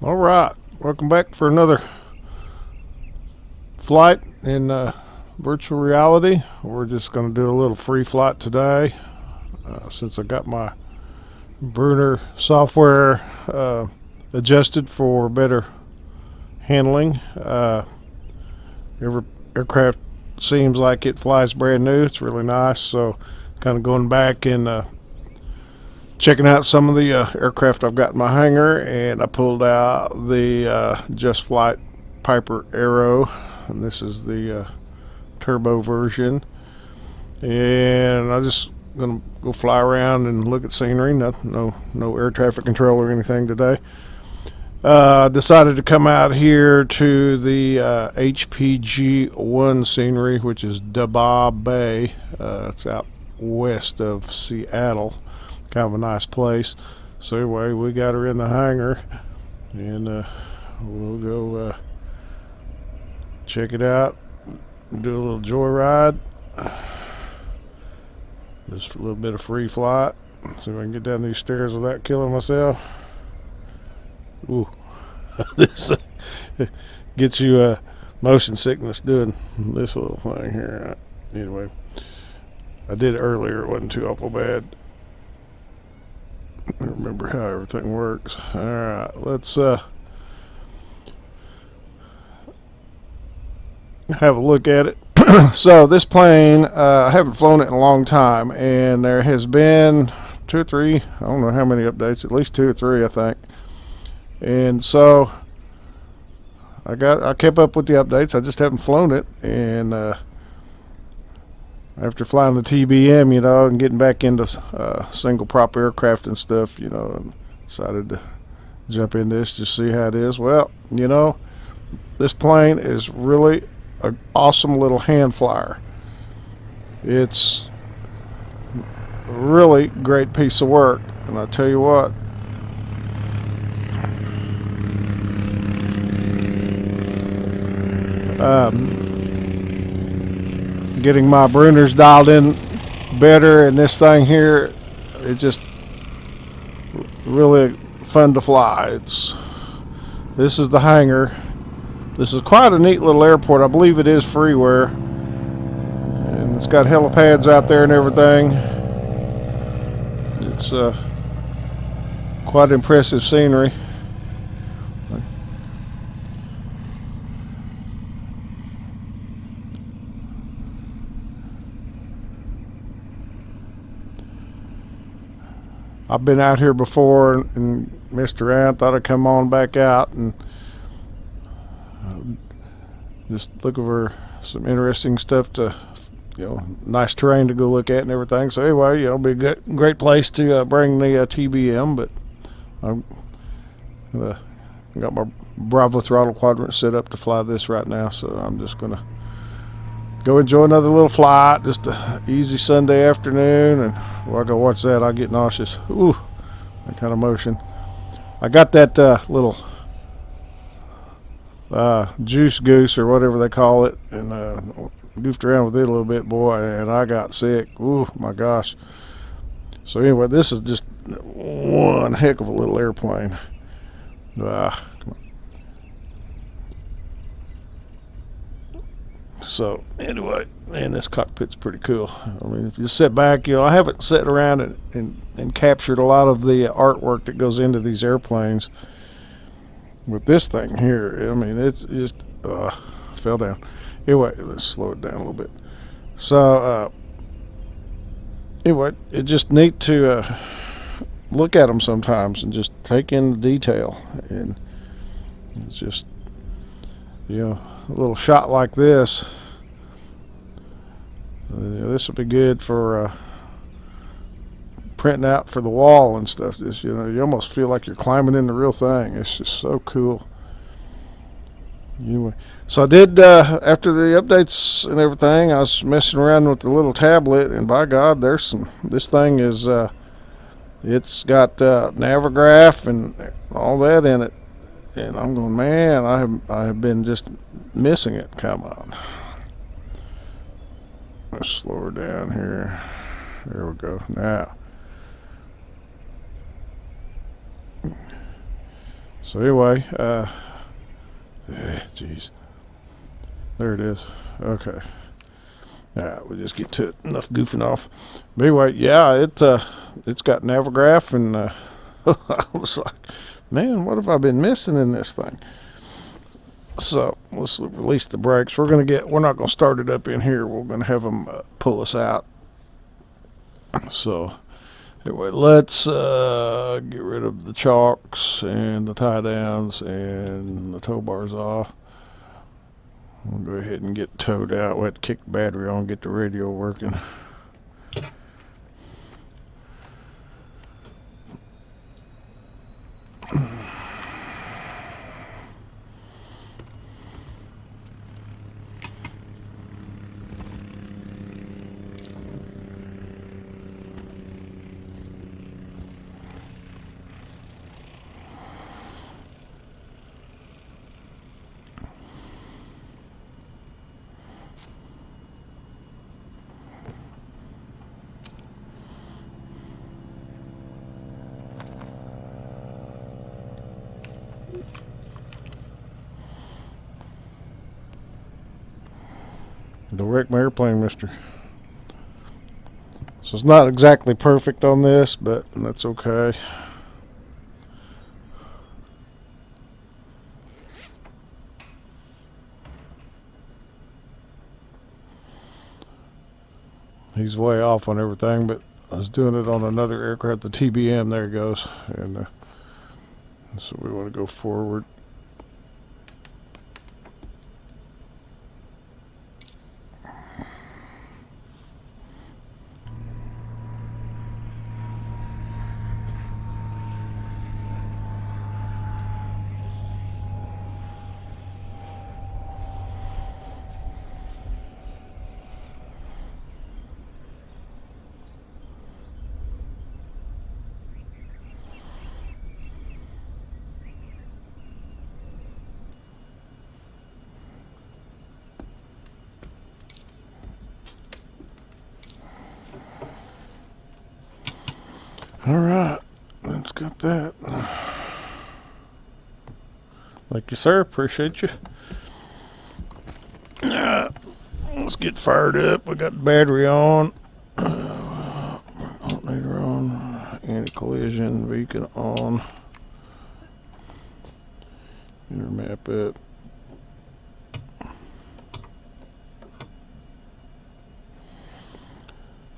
All right, welcome back for another flight in virtual reality. We're just going to do a little free flight today since I got my Bruner software adjusted for better handling. Every aircraft seems like it flies brand new. It's really nice. So, kind of going back and checking out some of the aircraft I've got in my hangar, and I pulled out the Just Flight Piper Arrow, and this is the turbo version. And I just gonna go fly around and look at scenery. No air traffic control or anything today. Decided to come out here to the HPG1 scenery, which is Dabob Bay. It's out west of Seattle. Kind of a nice place. So anyway, we got her in the hangar, and we'll go check it out, do a little joyride, just a little bit of free flight. See if I can get down these stairs without killing myself. Ooh, this gets you motion sickness doing this little thing here. Anyway, I did it earlier. It wasn't too awful bad. I don't remember how everything works. All right, let's have a look at it. So this plane, I haven't flown it in a long time, and there has been 2 or 3, I don't know how many updates, at least 2 or 3, I think. And so I kept up with the updates. I just haven't flown it, and after flying the TBM, and getting back into single prop aircraft and stuff, and decided to jump in this, just see how it is. Well, this plane is really an awesome little hand flyer. It's a really great piece of work, and I tell you what, getting my Bruners dialed in better, and this thing here, it's just really fun to fly. This is the hangar. This is quite a neat little airport. I believe it is freeware, and it's got helipads out there and everything. It's quite impressive scenery. I've been out here before and messed around. Thought I'd come on back out and just looking for some interesting stuff to, nice terrain to go look at and everything. So anyway, it'll be a great place to bring the TBM. But I've got my Bravo throttle quadrant set up to fly this right now. So I'm just gonna go enjoy another little flight. Just a easy Sunday afternoon, and while I go watch that, I get nauseous. Ooh, that kind of motion. I got that little juice goose or whatever they call it, and goofed around with it a little bit, boy, and I got sick. Ooh, my gosh. So anyway, this is just one heck of a little airplane. So anyway, man, this cockpit's pretty cool. I mean, if you sit back, I haven't sat around and captured a lot of the artwork that goes into these airplanes. With this thing here, I mean, it's just fell down. Anyway, let's slow it down a little bit. So anyway, it's just neat to look at them sometimes and just take in the detail. And it's just, a little shot like this. This would be good for printing out for the wall and stuff. Just, you almost feel like you're climbing in the real thing. It's just so cool. Anyway, so I did, after the updates and everything, I was messing around with the little tablet, and by God, this thing is, it's got Navigraph and all that in it. And I'm going, man, I have been just missing it. Come on. Let's slow her down here. There we go. Now, So anyway, jeez, there it is. Okay. We'll just get to it. Enough goofing off. But anyway, yeah, it's got Navigraph, and I was like, man, what have I been missing in this thing? So let's release the brakes. We're not gonna start it up in here. We're gonna have them pull us out. So anyway, let's get rid of the chocks and the tie downs and the tow bars off. We'll go ahead and get towed out. We'll have to kick the battery on, get the radio working. Don't wreck my airplane, mister. So it's not exactly perfect on this, but that's okay. He's way off on everything, but I was doing it on another aircraft, the TBM. There it goes. And so we want to go forward. All right, let's got that. Thank you, sir. Appreciate you. Let's get fired up. We got the battery on. Alternator on. Anti-collision beacon on. Intermap it.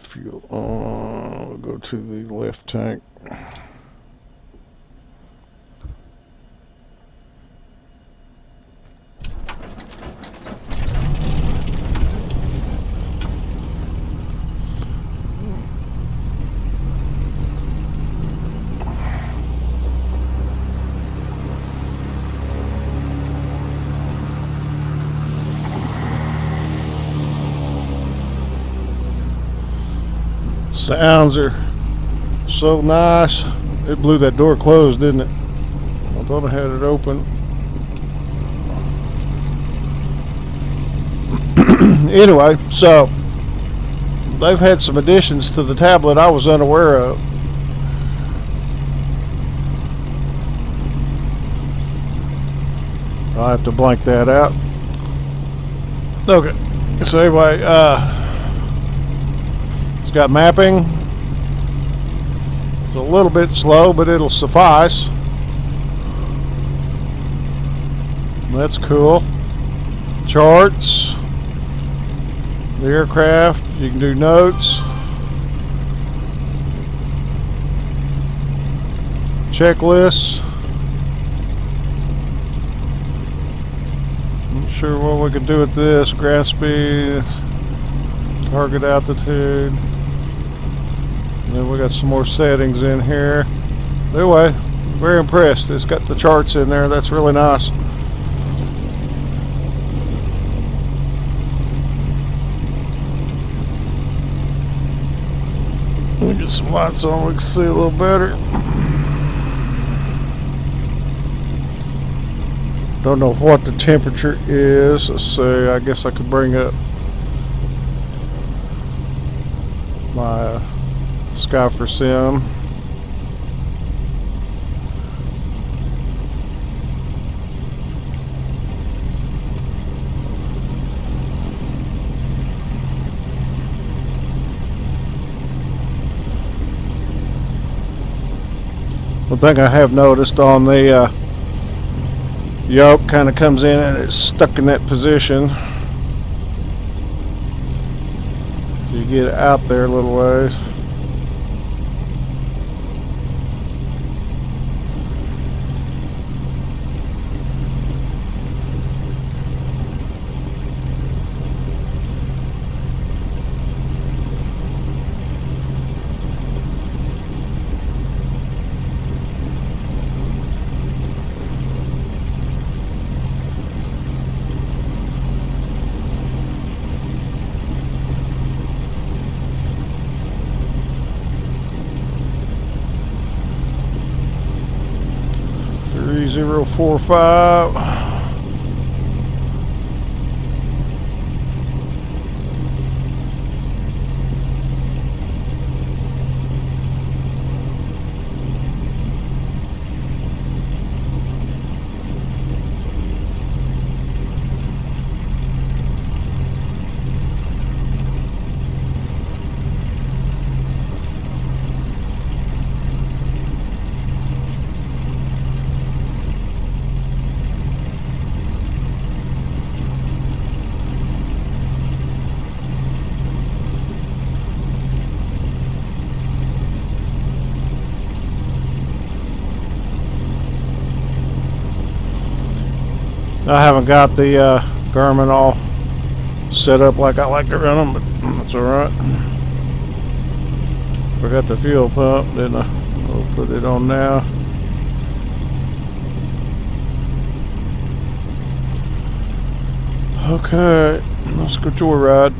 Fuel on. We'll go to the left tank. Sounds are so nice. It blew that door closed, didn't it? I thought I had it open. Anyway, so they've had some additions to the tablet I was unaware of. I'll have to blank that out. Okay. So anyway, it's got mapping. It's a little bit slow, but it'll suffice. That's cool. Charts. The aircraft. You can do notes. Checklists. Not sure what we could do with this. Ground speed. Target altitude. And then we got some more settings in here. Anyway, very impressed. It's got the charts in there. That's really nice. Let me get some lights on. We can see a little better. Don't know what the temperature is. Let's see. I guess I could bring up my Sky for Sim. One thing I have noticed on the yoke kind of comes in and it's stuck in that position. You get it out there a little ways. Three 045. I haven't got the Garmin all set up like I like to run them, but that's alright. Forgot the fuel pump, didn't I? I'll put it on now. Okay, let's go joyride.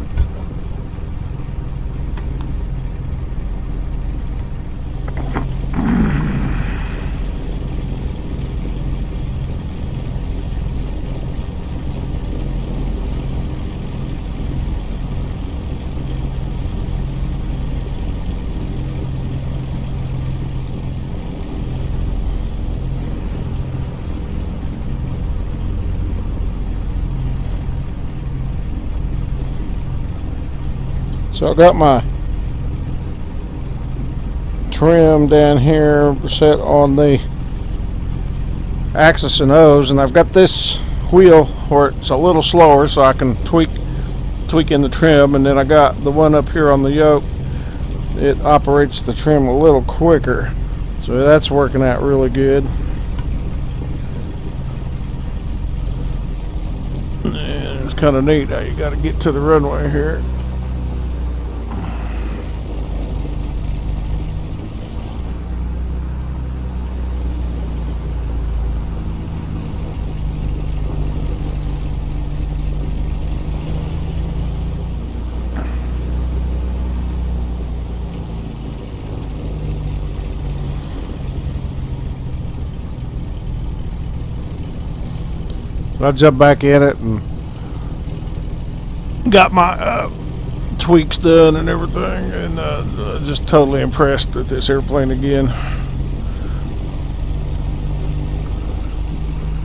So I got my trim down here set on the axis and O's, and I've got this wheel where it's a little slower so I can tweak in the trim, and then I got the one up here on the yoke. It operates the trim a little quicker, so that's working out really good. And it's kind of neat how you got to get to the runway here. I jumped back in it and got my tweaks done and everything, and just totally impressed with this airplane again.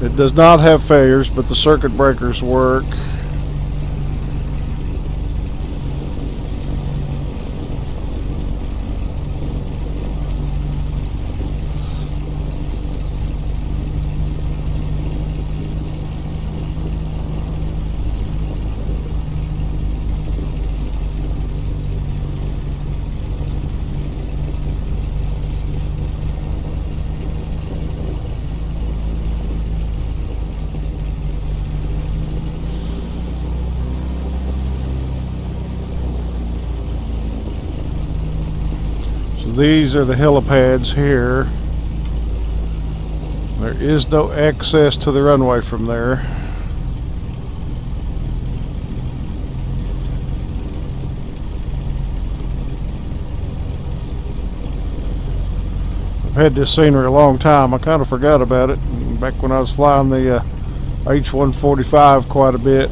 It does not have failures, but the circuit breakers work. These are the helipads here. There is no access to the runway from there. I've had this scenery a long time. I kind of forgot about it back when I was flying the H145 quite a bit.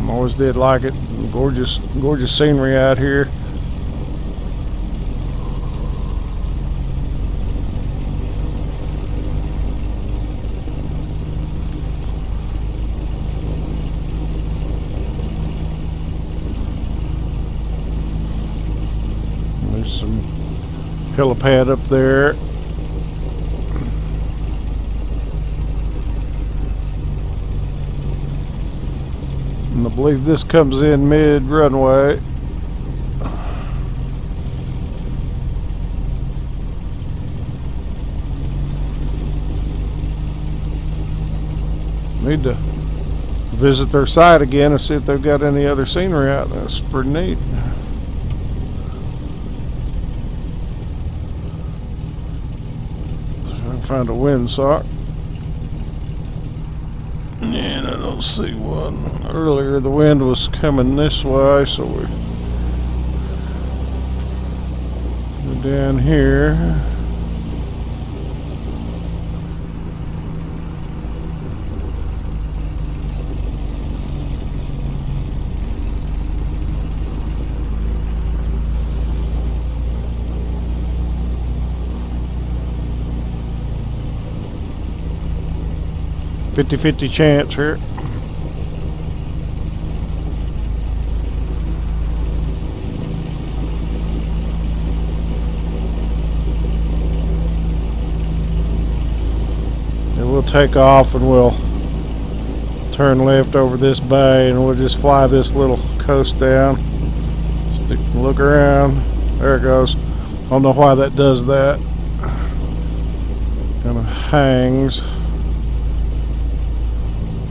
Always did like it. Gorgeous scenery out here. some helipad up there. And I believe this comes in mid-runway. Need to visit their site again and see if they've got any other scenery out. That's pretty neat. I can find a windsock. And I don't see one. Earlier the wind was coming this way, so we're down here. Fifty-50 chance here. And we'll take off and we'll turn left over this bay and we'll just fly this little coast down. Look around. There it goes. I don't know why that does that. Kind of hangs.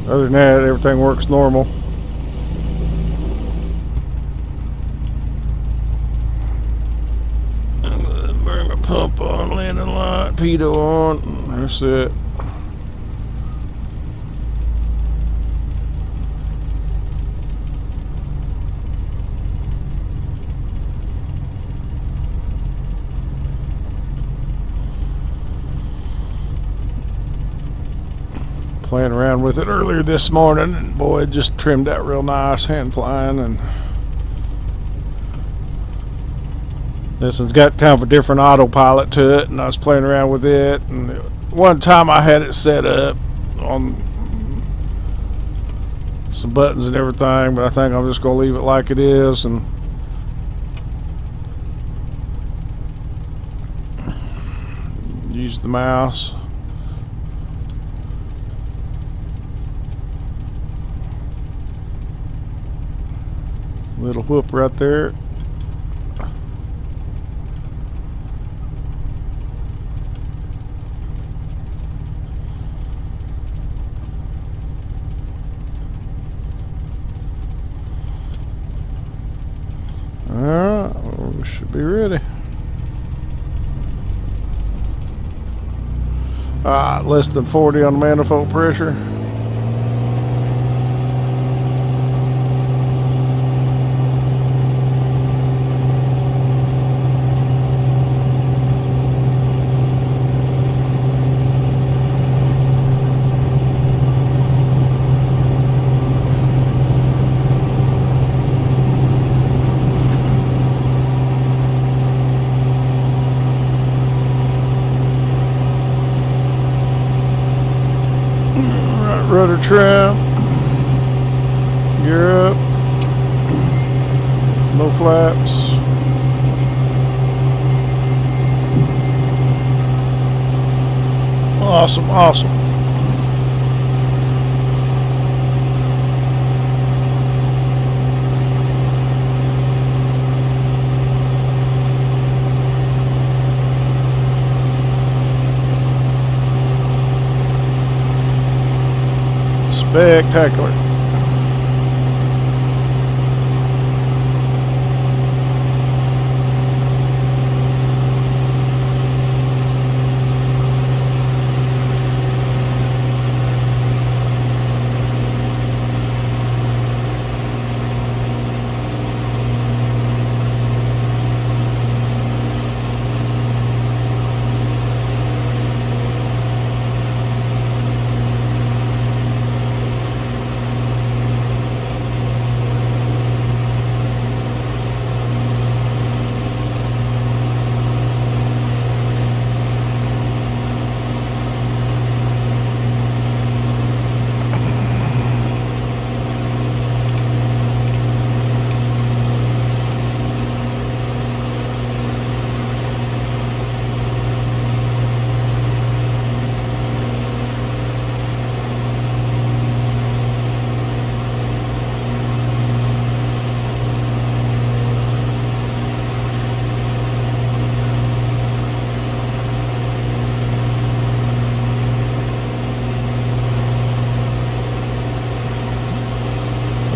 Other than that, everything works normal. Bring the pump on, landing light, pitot on. That's it. Playing around with it earlier this morning, and boy, it just trimmed out real nice, hand flying. And this one's got kind of a different autopilot to it, and I was playing around with it. And one time I had it set up on some buttons and everything, but I think I'm just gonna leave it like it is and use the mouse. Little whoop right there. Alright, we should be ready. Alright, less than 40 on the manifold pressure. Rudder trim, gear up, no flaps. Awesome, awesome. Spectacular.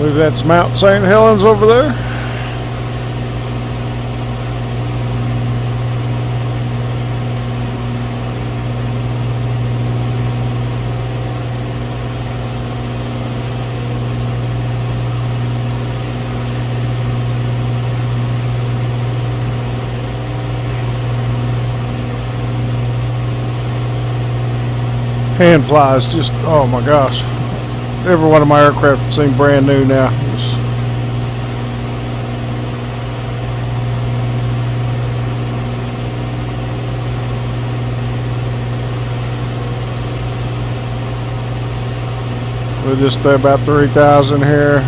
believe that's Mount St. Helens over there. Hand flies, just, oh my gosh. Every one of my aircraft seem brand new now. We're just about 3,000 here.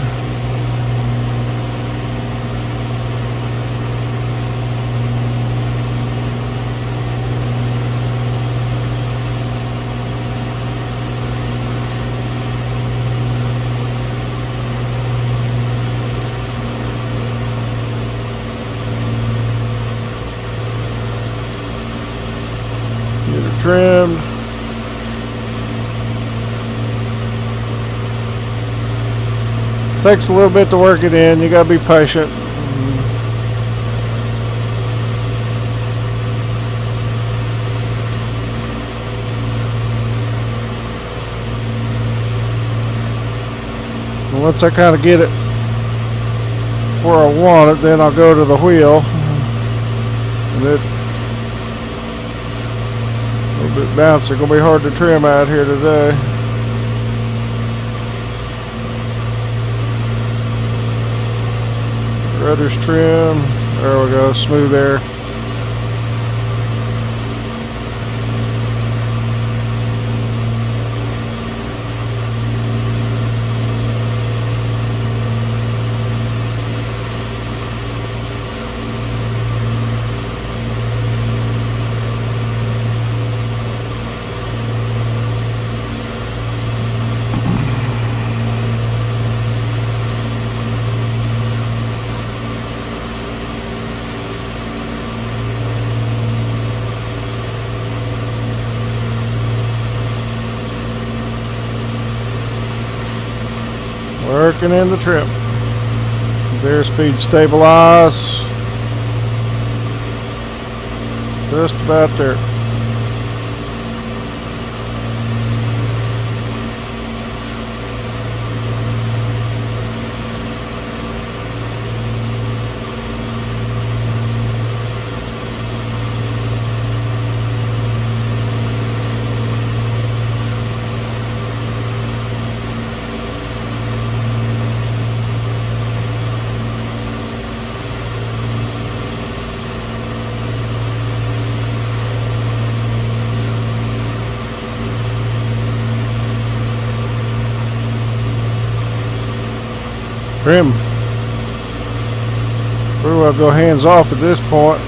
Get it trimmed. Takes a little bit to work it in. You gotta be patient. And once I kind of get it where I want it, then I'll go to the wheel. And it a little bit bouncy. Gonna be hard to trim out here today. Rudder's trim. There we go. Smooth air. Working in the trim. Airspeed stabilize. Just about there. Trim. Pretty well go hands off at this point.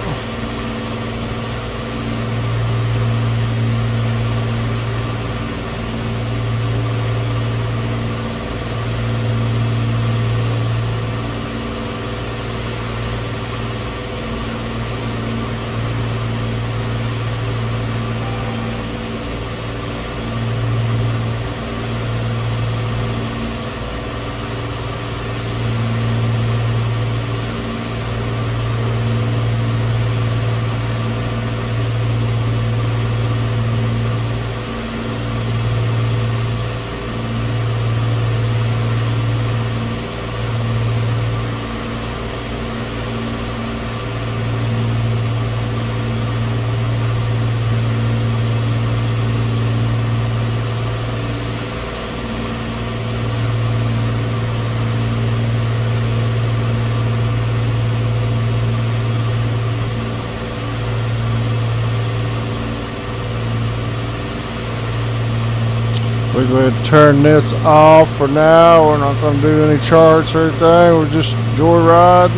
We're going to turn this off for now. We're not going to do any charts or anything. We're just joyriding.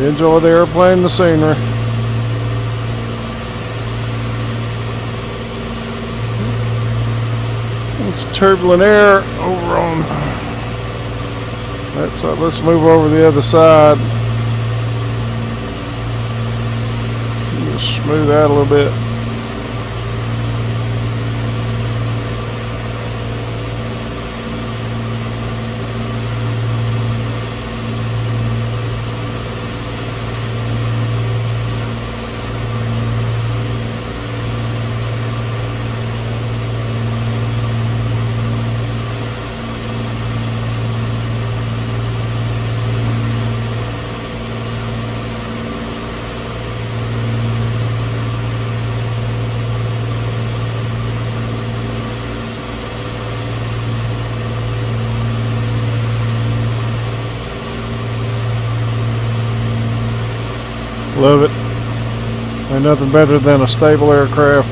Enjoy the airplane and the scenery. It's turbulent air over on that side. Let's move over the other side. Just smooth out a little bit. Love it. Ain't nothing better than a stable aircraft.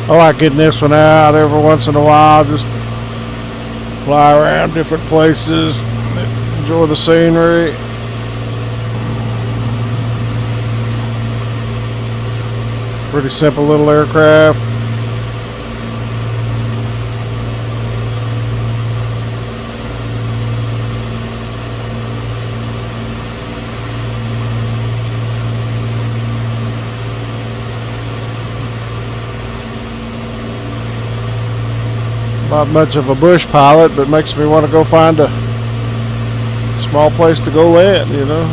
I like getting this one out every once in a while, just fly around different places, enjoy the scenery. Pretty simple little aircraft. Not much of a bush pilot, but makes me want to go find a small place to go land, you know.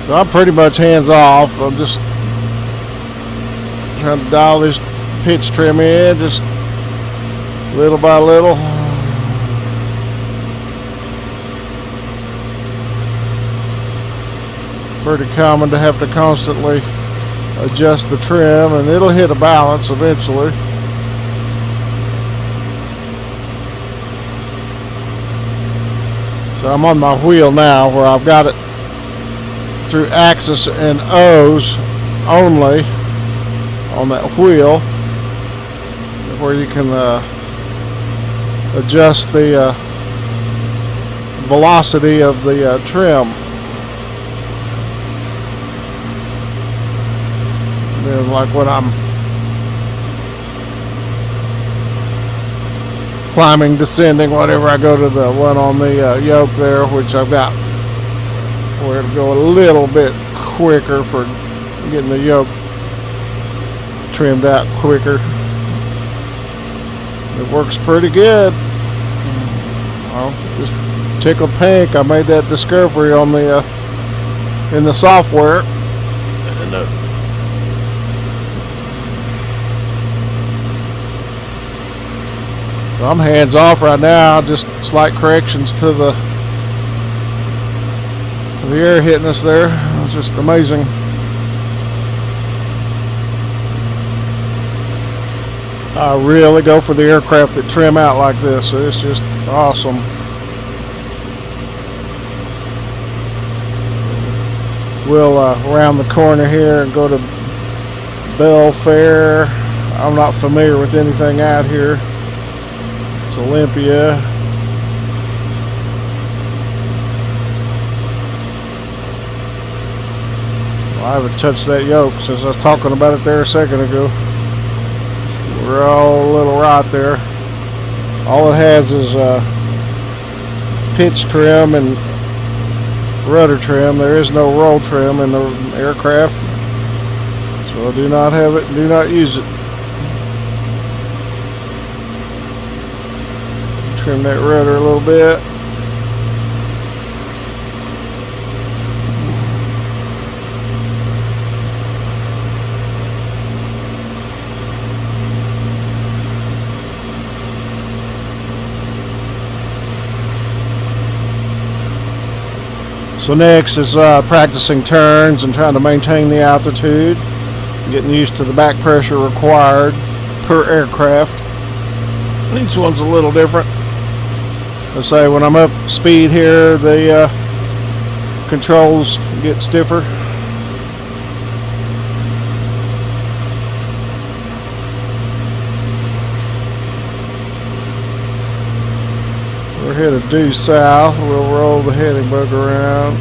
So I'm pretty much hands off. I'm just trying to dial this pitch trim in just little by little. Pretty common to have to constantly adjust the trim, and it'll hit a balance eventually. So I'm on my wheel now where I've got it through axis and O's only on that wheel, where you can adjust the velocity of the trim. And like when I'm climbing, descending, whatever, I go to the one on the yoke there, which I've got where to go a little bit quicker for getting the yoke trimmed out quicker. It works pretty good. Well, just tickled pink. I made that discovery on the in the software. And, so I'm hands off right now, just slight corrections to the air hitting us there. It's just amazing. I really go for the aircraft that trim out like this. So it's just awesome. We'll round the corner here and go to Belfair. I'm not familiar with anything out here. Olympia. Well, I haven't touched that yoke since I was talking about it there a second ago. We're all a little right there. All it has is pitch trim and rudder trim. There is no roll trim in the aircraft, so I do not have it and do not use it. Trim that rudder a little bit. So next is practicing turns and trying to maintain the altitude, getting used to the back pressure required per aircraft. Each one's a little different. Let's say when I'm up speed here, the controls get stiffer. We're headed due south. We'll roll the heading bug around.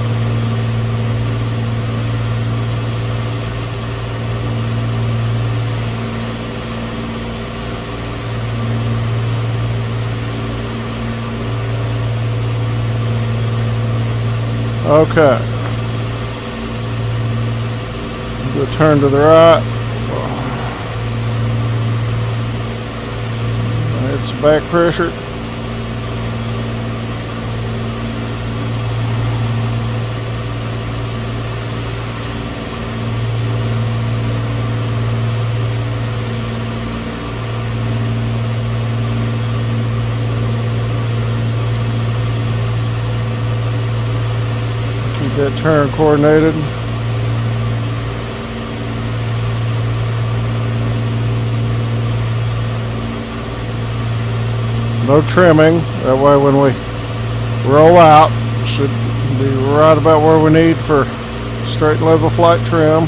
Okay. Do a turn to the right. It's back pressure. Keep that turn coordinated. No trimming. That way when we roll out, should be right about where we need for straight and level flight trim.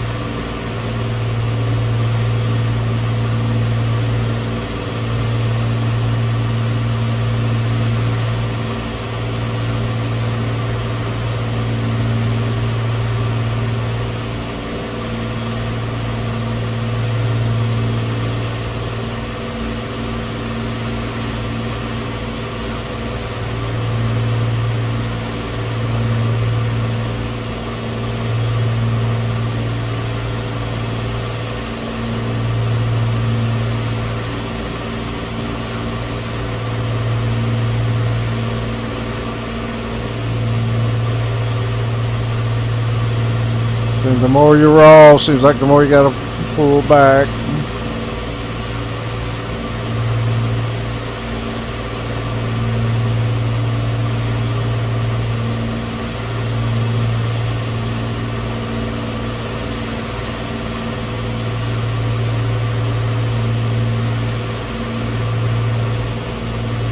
And the more you roll, seems like the more you got to pull back.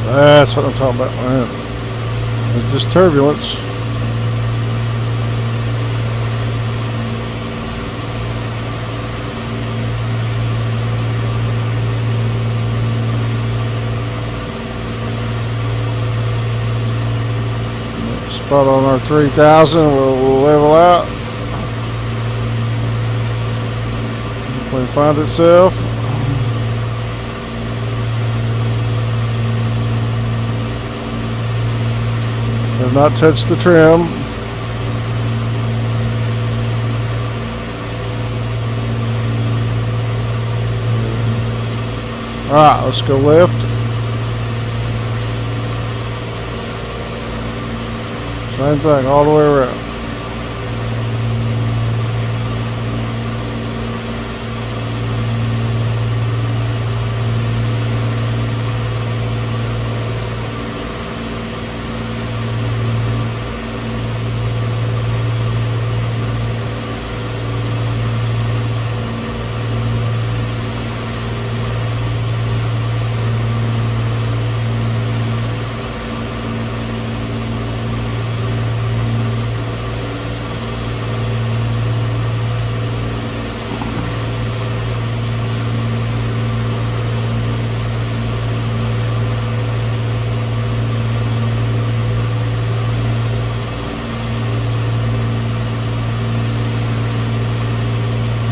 That's what I'm talking about, man. It's just turbulence. Spot on our 3000, we'll level out. Hopefully find itself. Have not touched the trim. Alright, let's go left. Same thing all the way around.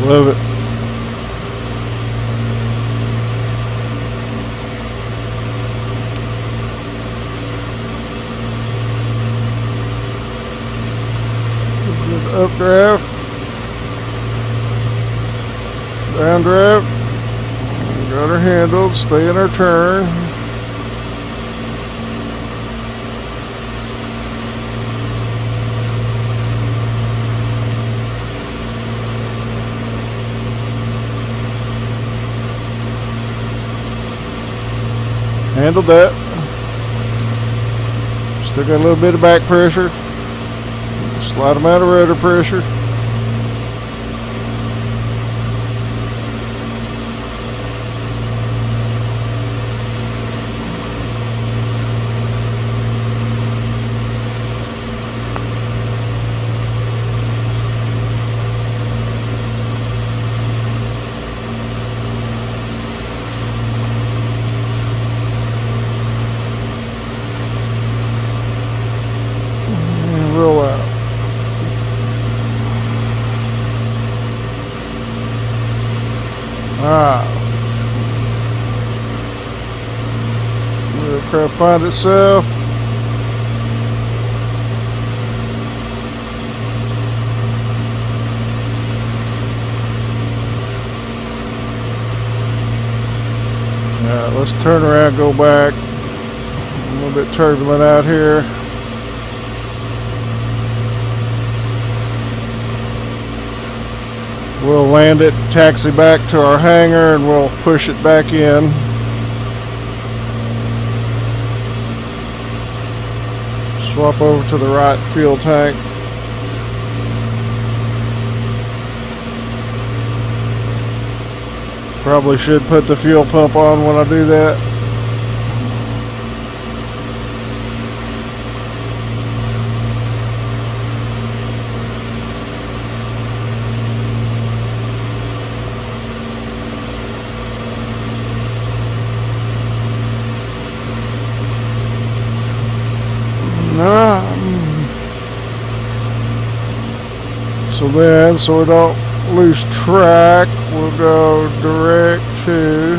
Love it. Good updraft. Downdraft. Got her handled. Stay in her turn. Handled that. Still got a little bit of back pressure. Slight amount of rudder pressure. find itself. Alright, let's turn around, go back. A little bit turbulent out here. We'll land it, taxi back to our hangar, and we'll push it back in. Swap over to the right fuel tank. Probably should put the fuel pump on when I do that. So we don't lose track, we'll go direct to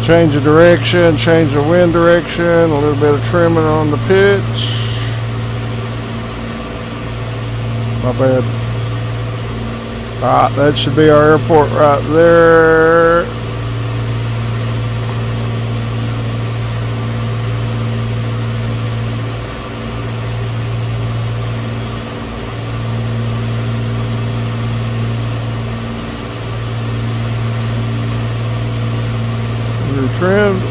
change the direction, change the wind direction, a little bit of trimming on the pitch. My bad. That should be our airport right there. Trimmed.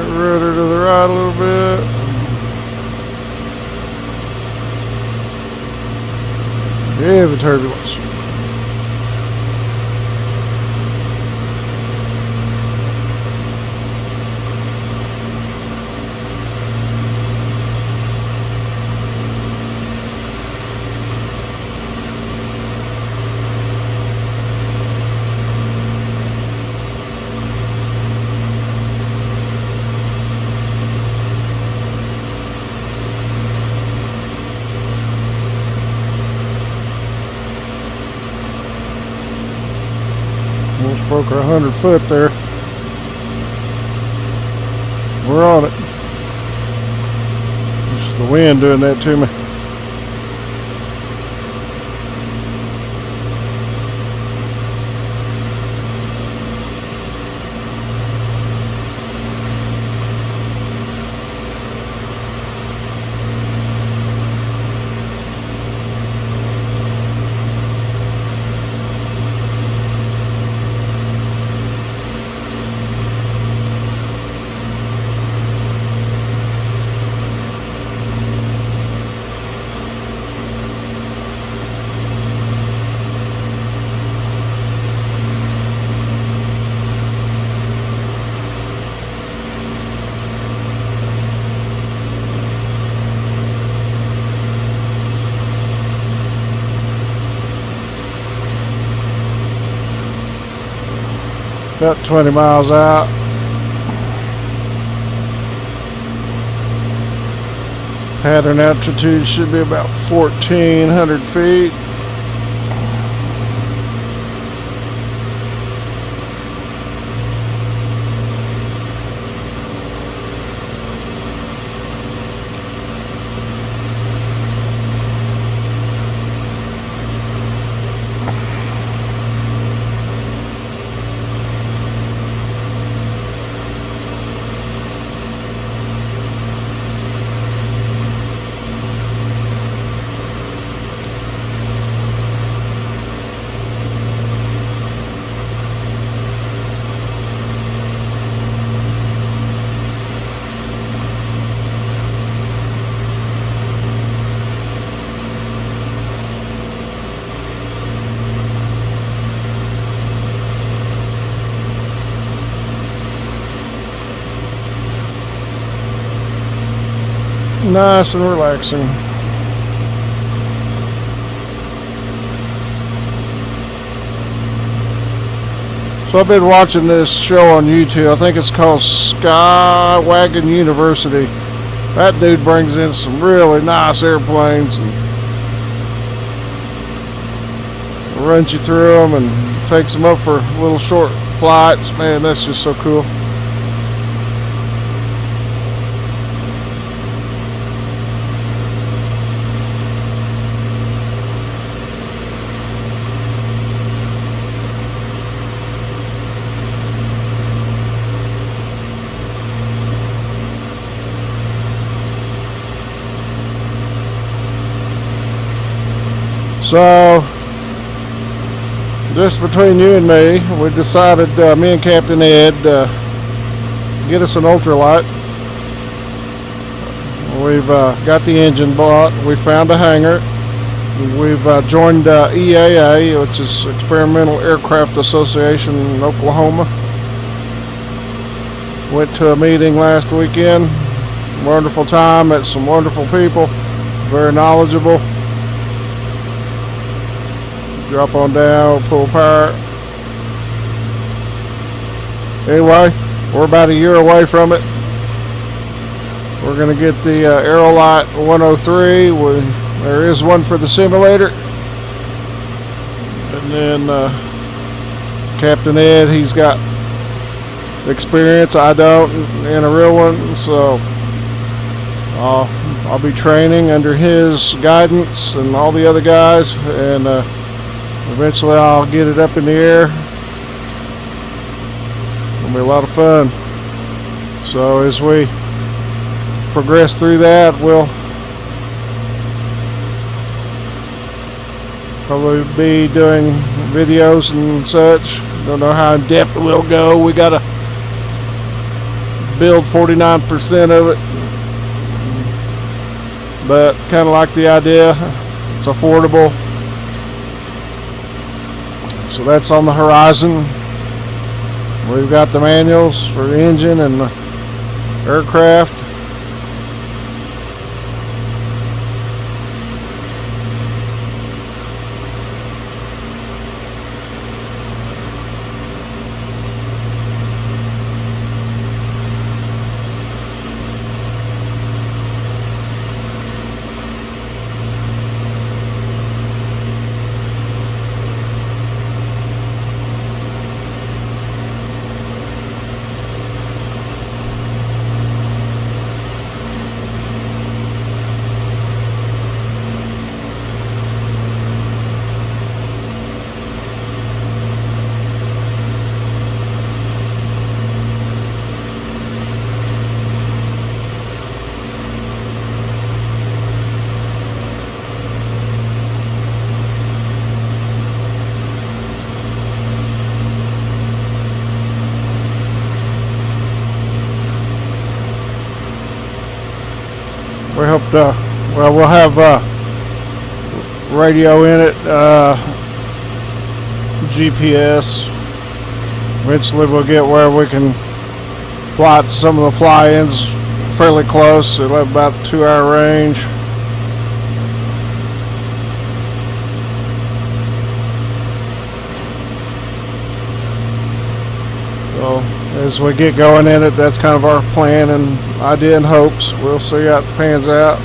Rudder to the right a little bit. Heavy turbulence. Almost broke our 100 foot there. We're on it. This is the wind doing that to me. About 20 miles out. Pattern altitude should be about 1,400 feet. Nice and relaxing. So I've been watching this show on YouTube. I think it's called Skywagon University. That dude brings in some really nice airplanes and runs you through them and takes them up for little short flights. Man, that's just so cool. So, just between you and me, we decided, me and Captain Ed, get us an ultralight. We've got the engine bought. We found a hangar. We've joined EAA, which is Experimental Aircraft Association in Oklahoma. Went to a meeting last weekend. Wonderful time. Met some wonderful people. Very knowledgeable. Drop on down, pull apart. Anyway, we're about a year away from it. We're going to get the Aerolite 103. There is one for the simulator. And then Captain Ed, he's got experience. I don't in a real one. So I'll be training under his guidance and all the other guys. And eventually I'll get it up in the air. It'll be a lot of fun. So as we progress through that, we'll probably be doing videos and such. Don't know how in depth we'll go. We gotta build 49% of it. But kind of like the idea. It's affordable. So that's on the horizon. We've got the manuals for the engine and the aircraft. We hope we'll have radio in it, GPS. Eventually we'll get where we can fly to some of the fly-ins fairly close. It'll have about a 2-hour range. as we get going in it. That's kind of our plan and idea and hopes. We'll see how it pans out.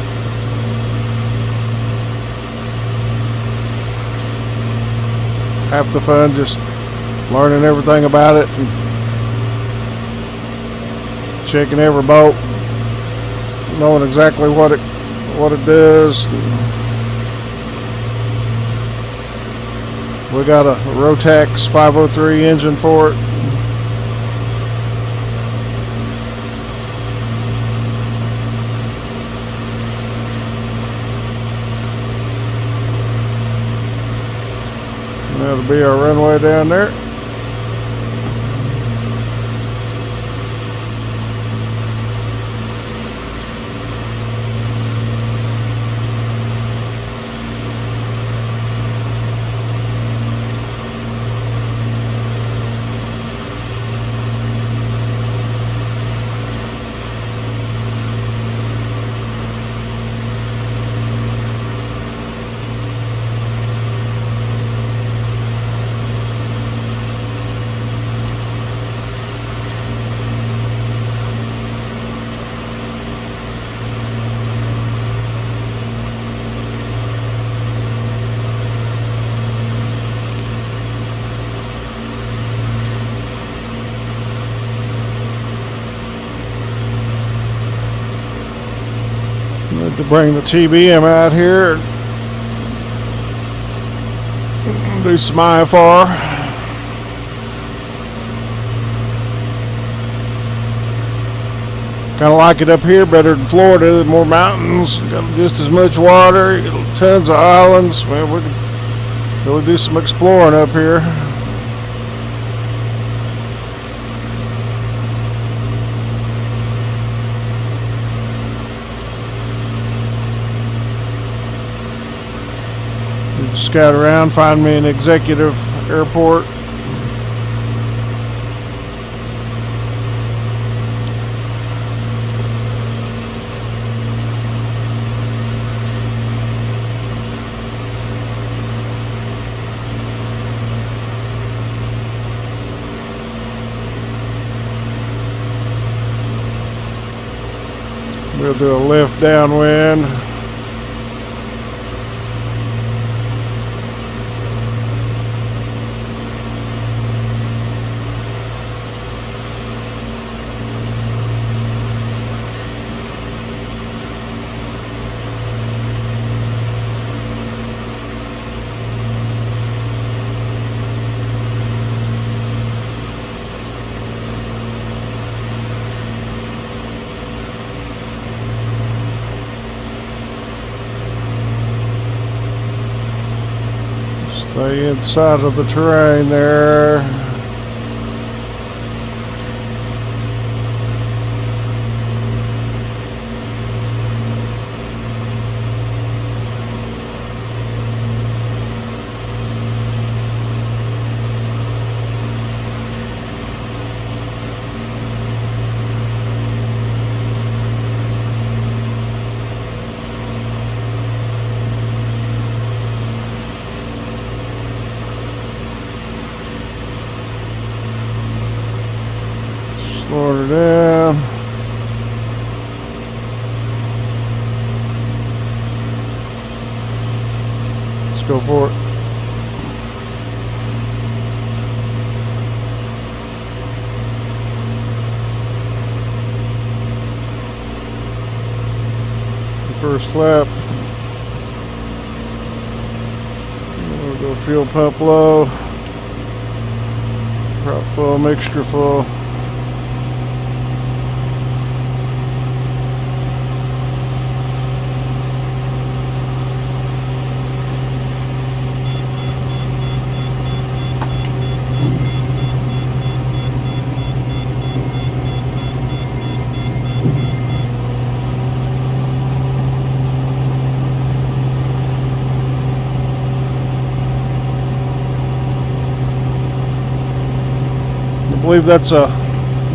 Half the fun just learning everything about it and checking every bolt, knowing exactly what it does. We got a Rotax 503 engine for it. That'll be our runway down there. Need to bring the TBM out here, do some IFR. Kind of like it up here better than Florida. More mountains, got just as much water, tons of islands. Well, we can really do some exploring up here. Scout around, find me an executive airport. We'll do a lift downwind. Stay inside of the terrain there. Slow her down. Let's go for it. The first flap. We'll go fuel pump low. Prop full, mixture full. I believe that's a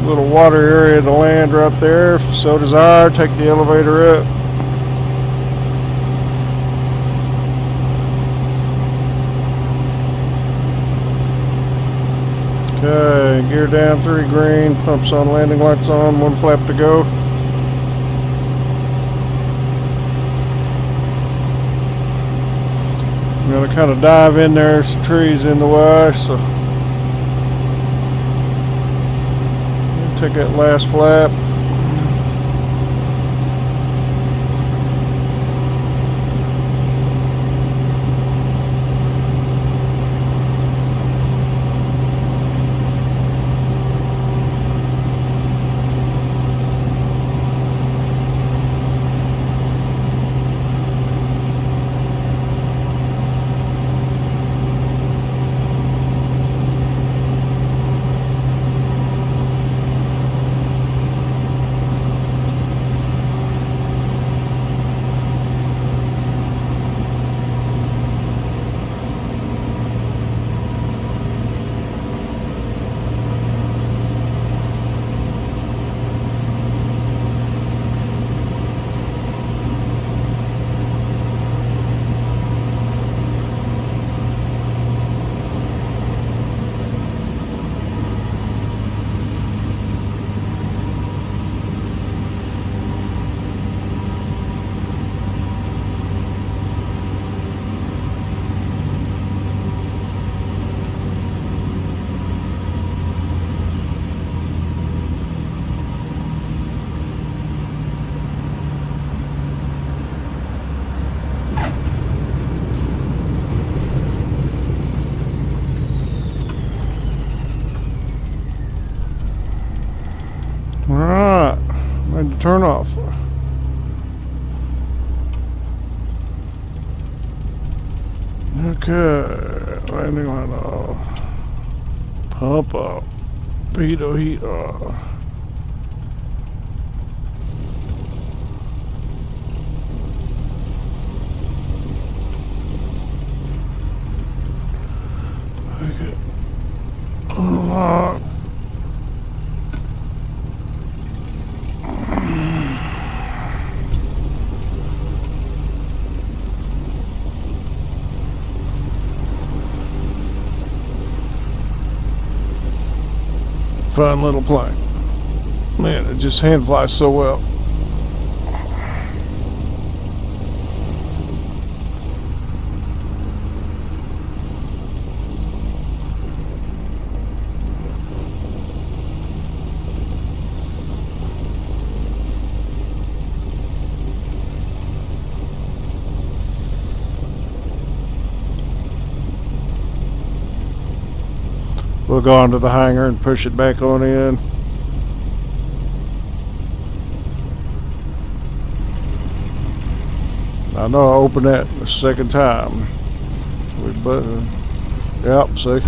little water area to land right there. If you so desire, take the elevator up. Okay. And gear down, 3 green, pumps on, landing lights on, 1 flap to go. I'm going to kind of dive in there, some trees in the way, so take that last flap. Alright, ready to turn off. Okay, landing light off. Pump up. Pitot heat off. Okay. Unlock. Fun little plane. Man, it just hand flies so well. We'll go onto the hangar and push it back on in. I know I opened that the second time. Yep, see?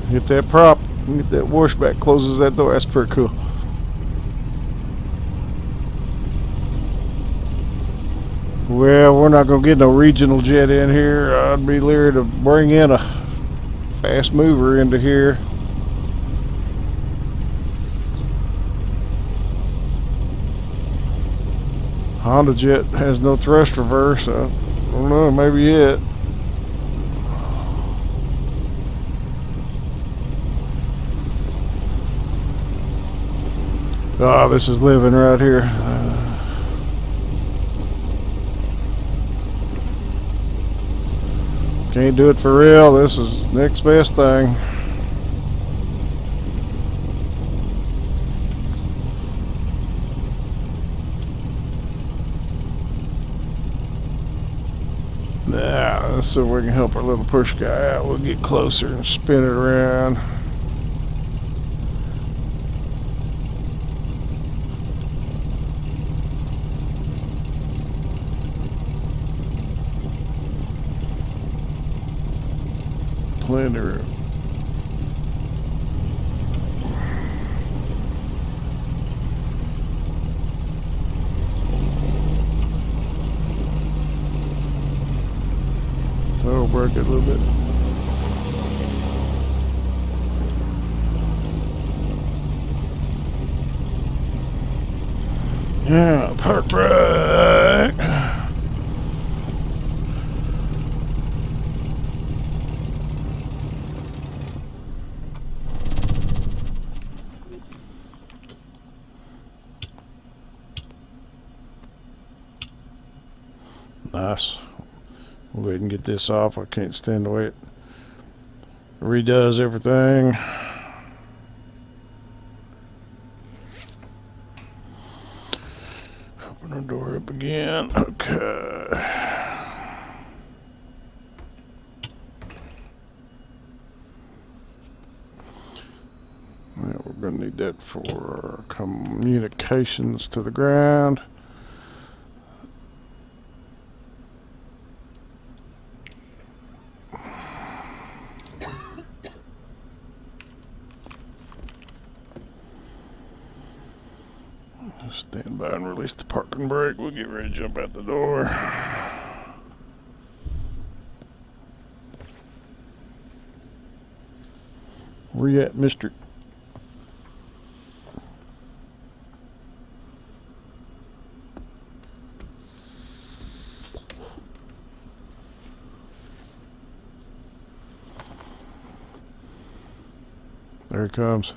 Hit that prop, get that washback, closes that door. That's pretty cool. Well, we're not going to get no regional jet in here. I'd be leery to bring in a fast mover into here. Honda jet has no thrust reverse. I don't know, maybe it. Oh, this is living right here. Can't do it for real. This is next best thing. Now, let's see if we can help our little push guy out. We'll get closer and spin it around. Plenty of room. That'll break it a little bit. Yeah, park brake. Nice. We'll go ahead and get this off. I can't stand the way it redoes everything. Open our door up again. Okay. Well, we're going to need that for communications to the ground. Stand by and release the parking brake. We'll get ready to jump out the door. Where you at, mister? There he comes.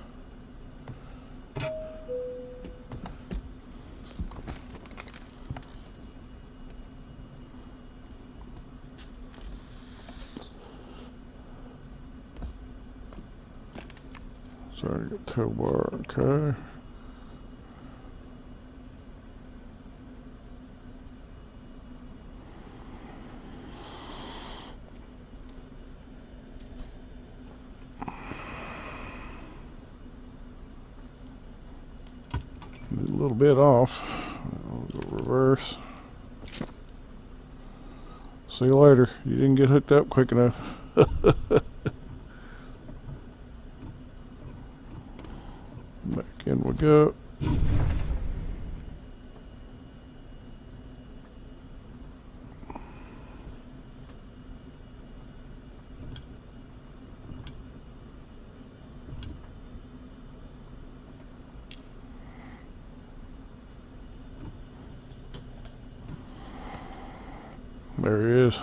Sorry, got tow bar, okay. A little bit off. I'll go reverse. See you later. You didn't get hooked up quick enough. Back in we go. There he is.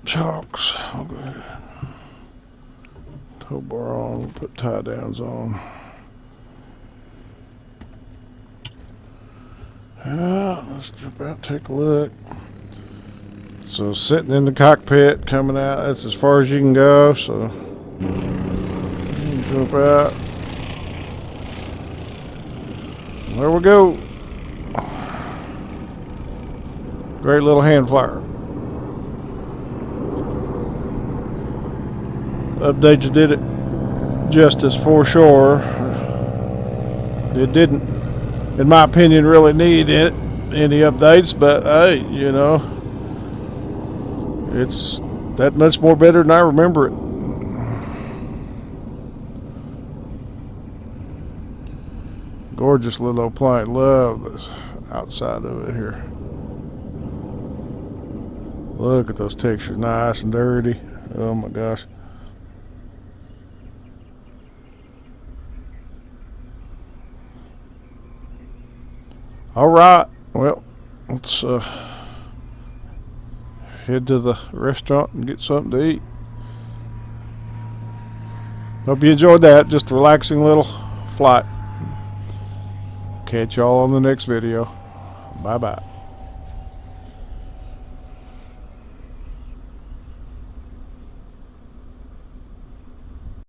Chocks. I'll go ahead. Tow bar on, put tie downs on. Let's jump out and take a look. So sitting in the cockpit, coming out, that's as far as you can go, so jump out. There we go. Great little hand flyer. Updates did it justice for sure. It didn't, in my opinion, really need any updates, but hey, you know, it's that much more better than I remember it. Gorgeous little old plane. Love this outside of it here. Look at those textures, nice and dirty. Oh my gosh. All right, well, let's head to the restaurant and get something to eat. Hope you enjoyed that. Just a relaxing little flight. Catch y'all on the next video. Bye bye.